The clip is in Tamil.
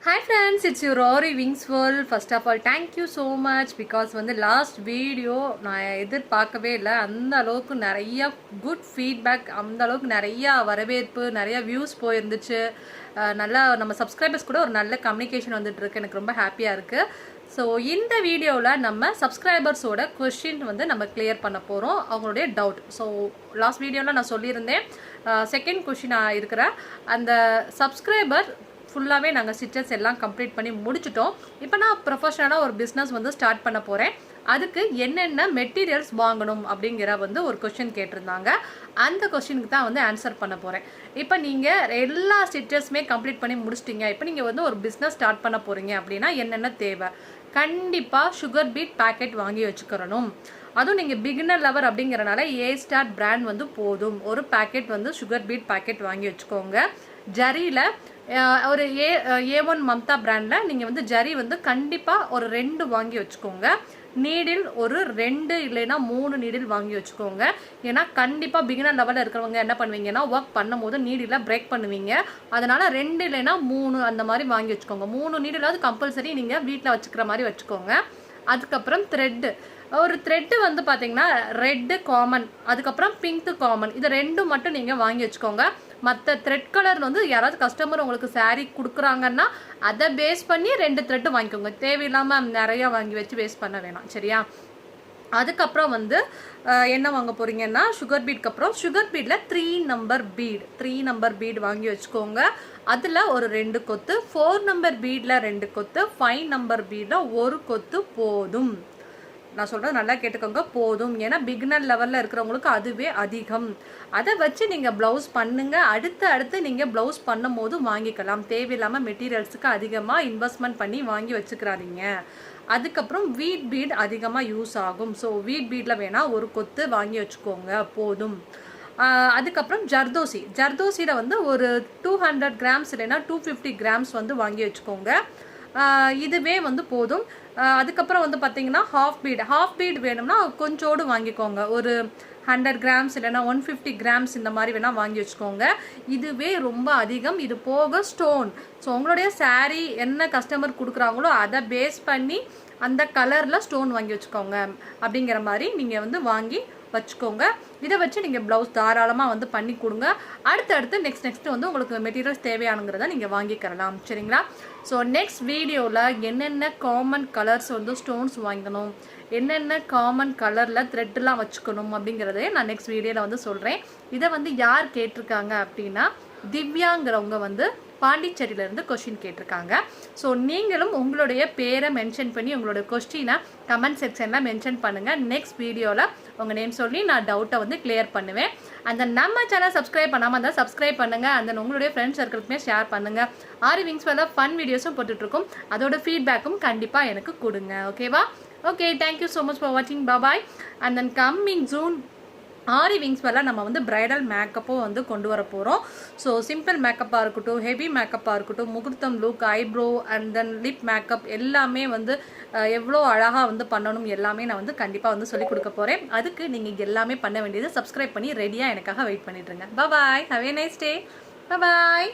Hi friends, it's your Aariwingsworld. First of all, thank you so much because last video நான் எதிர்பார்க்கவே இல்லை. அந்த அளவுக்கு நிறைய குட் ஃபீட்பேக், அந்த அளவுக்கு நிறைய வரவேற்பு, நிறைய வியூஸ் போயிருந்துச்சு. நல்லா நம்ம சப்ஸ்கிரைபர்ஸ் கூட ஒரு நல்ல கம்யூனிகேஷன் வந்துட்டு இருக்கு. எனக்கு ரொம்ப ஹாப்பியாக இருக்குது. ஸோ இந்த வீடியோவில் நம்ம சப்ஸ்கிரைபர்ஸோட கொஸ்டின் நம்ம கிளியர் பண்ண போகிறோம், அவங்களுடைய டவுட். ஸோ லாஸ்ட் வீடியோவில் நான் சொல்லியிருந்தேன் செகண்ட் கொஸ்டினாக இருக்கிற அந்த சப்ஸ்கிரைபர் ஃபுல்லாகவே நாங்கள் ஸ்டிச்சஸ் எல்லாம் கம்ப்ளீட் பண்ணி முடிச்சிட்டோம். இப்போ நான் ப்ரொஃபஷனலாக ஒரு பிஸ்னஸ் ஸ்டார்ட் பண்ண போகிறேன். அதுக்கு என்னென்ன மெட்டீரியல்ஸ் வாங்கணும் அப்படிங்கிற ஒரு கொஸ்டின் கேட்டிருந்தாங்க. அந்த கொஸ்டினுக்கு தான் ஆன்சர் பண்ண போகிறேன். இப்போ நீங்கள் எல்லா ஸ்டிச்சஸுமே கம்ப்ளீட் பண்ணி முடிச்சிட்டிங்க. இப்போ நீங்கள் ஒரு பிஸ்னஸ் ஸ்டார்ட் பண்ண போகிறீங்க அப்படின்னா என்னென்ன தேவை? கண்டிப்பாக சுகர் பீட் பேக்கெட் வாங்கி வச்சுக்கிறணும். அதுவும் நீங்கள் பிகினர் லவர் அப்படிங்கிறனால A-Star பிராண்ட் போதும். ஒரு பேக்கெட் சுகர் பீட் பேக்கெட் வாங்கி வச்சுக்கோங்க. ஜரியில் ஒரு A1 மம்தா பிராண்டில் நீங்கள் ஜரி கண்டிப்பாக ஒரு 2 வாங்கி வச்சுக்கோங்க. நீடில் ஒரு 2 இல்லைன்னா 3 நீடில் வாங்கி வச்சுக்கோங்க. ஏன்னா கண்டிப்பாக பிகினர் லெவலில் இருக்கிறவங்க என்ன பண்ணுவீங்கன்னா ஒர்க் பண்ணும் போது நீடில் பிரேக் பண்ணுவீங்க. அதனால் 2 இல்லைன்னா 3 அந்த மாதிரி வாங்கி வச்சுக்கோங்க. 3 நீடிலாவது கம்பல்சரி நீங்கள் வீட்டில் வச்சுக்கிற மாதிரி வச்சுக்கோங்க. அதுக்கப்புறம் த்ரெட்டு, ஒரு த்ரெட்டு பார்த்தீங்கன்னா ரெட்டு காமன், அதுக்கப்புறம் பிங்க்கு காமன், இது 2 மட்டும் நீங்கள் வாங்கி வச்சுக்கோங்க. மற்ற த்ரெட் கலர் யாராவது கஸ்டமர் உங்களுக்கு சாரீ கொடுக்குறாங்கன்னா அதை பேஸ் பண்ணி 2 த்ரெட்டு வாங்கிக்கோங்க. தேவையில்லாமல் நிறையா வாங்கி வச்சு வேஸ்ட் பண்ண வேணாம், சரியா? அதுக்கப்புறம் என்ன வாங்க போகிறீங்கன்னா சுகர் பீட்க்கு அப்புறம் சுகர் பீடில் 3 நம்பர் பீட் வாங்கி வச்சுக்கோங்க. அதில் ஒரு 2 கொத்து, 4 நம்பர் பீடில் 2 கொத்து, 5 நம்பர் பீடில் 1 கொத்து போதும். நான் சொல்கிறது நல்லா கேட்டுக்கோங்க, போதும். ஏன்னா பிகினர் லெவலில் இருக்கிறவங்களுக்கு அதுவே அதிகம். அதை வச்சு நீங்கள் ப்ளவுஸ் பண்ணுங்கள். அடுத்து நீங்கள் ப்ளவுஸ் பண்ணும் போது வாங்கிக்கலாம். தேவையில்லாமல் மெட்டீரியல்ஸுக்கு அதிகமாக இன்வெஸ்ட்மெண்ட் பண்ணி வாங்கி வச்சுக்கிறாதீங்க. அதுக்கப்புறம் வீட் பீட் அதிகமாக யூஸ் ஆகும். ஸோ வீட் பீடில் வேணால் ஒரு கொத்து வாங்கி வச்சுக்கோங்க, போதும். அதுக்கப்புறம் ஜர்தோசியில் ஒரு 200 கிராம்ஸ் இல்லைன்னா 250 கிராம்ஸ் வாங்கி வச்சுக்கோங்க. இதுவே போதும். அதுக்கப்புறம் பார்த்தீங்கன்னா ஹாஃப் பீட் வேணும்னா கொஞ்சோடு வாங்கிக்கோங்க. ஒரு 100 கிராம்ஸ் இல்லைன்னா 150 கிராம்ஸ் இந்த மாதிரி வேணால் வாங்கி வச்சுக்கோங்க. இதுவே ரொம்ப அதிகம். இது போக ஸ்டோன், ஸோ உங்களுடைய சாரீ என்ன கஸ்டமர் கொடுக்குறாங்களோ அதை பேஸ் பண்ணி அந்த கலரில் ஸ்டோன் வாங்கி வச்சுக்கோங்க. அப்படிங்கிற மாதிரி நீங்கள் வாங்கி வச்சுக்கோங்க. இதை வச்சு நீங்கள் ப்ளவுஸ் தாராளமாக பண்ணி கொடுங்க. அடுத்து நெக்ஸ்ட் உங்களுக்கு மெட்டீரியல்ஸ் தேவையானுங்கிறத நீங்கள் வாங்கிக்கிறலாம், சரிங்களா? ஸோ நெக்ஸ்ட் வீடியோவில் என்னென்ன காமன் கலர்ஸ் ஸ்டோன்ஸ் வாங்கணும், என்னென்ன காமன் கலரில் த்ரெட்லாம் வச்சுக்கணும் அப்படிங்கிறதே நான் நெக்ஸ்ட் வீடியோவில் சொல்கிறேன். இதை யார் கேட்டிருக்காங்க அப்படின்னா திவ்யாங்கிறவங்க பாண்டிச்சேரியிலேருந்து கொஸ்டின் கேட்டிருக்காங்க. ஸோ நீங்களும் உங்களுடைய பேரை மென்ஷன் பண்ணி உங்களோட கொஸ்டினை கமெண்ட் செக்ஷனில் மென்ஷன் பண்ணுங்கள். நெக்ஸ்ட் வீடியோவில் உங்கள் நேம் சொல்லி நான் டவுட்டை கிளியர் பண்ணுவேன். அந்த நம்ம சேனல் சப்ஸ்கிரைப் பண்ணாமல் இருந்தால் சப்ஸ்கிரைப் பண்ணுங்கள். அந்த உங்களுடைய ஃப்ரெண்ட்ஸ் சர்க்கிளுக்குமே ஷேர் பண்ணுங்கள். ஆரிவிங்ஸ்வேர்ல்டில் ஃபன் வீடியோஸும் போட்டுட்ருக்கோம். அதோட ஃபீட்பேக்கும் கண்டிப்பாக எனக்கு கொடுங்க, ஓகேவா? Okay, thank you so much for வாட்சிங். பாய். அண்ட் தென் கம்மிங் ஜூன் ஆரிவிங்ஸ்வேர்ல்டில் நம்ம பிரைடல் மேக்கப்பும் கொண்டு வர போகிறோம். ஸோ சிம்பிள் மேக்கப்பாக இருக்கட்டும், ஹெவி மேக்கப்பாக இருக்கட்டும், முகூர்த்தம் look, eyebrow and then lip makeup எல்லாமே எவ்வளோ அழகாக பண்ணணும் எல்லாமே நான் கண்டிப்பாக சொல்லிக் கொடுக்க போகிறேன். அதுக்கு நீங்கள் எல்லாமே பண்ண வேண்டியது சப்ஸ்கிரைப் பண்ணி ரெடியாக எனக்காக வெயிட் பண்ணிட்டுருங்க. Bye, have a nice day. Bye.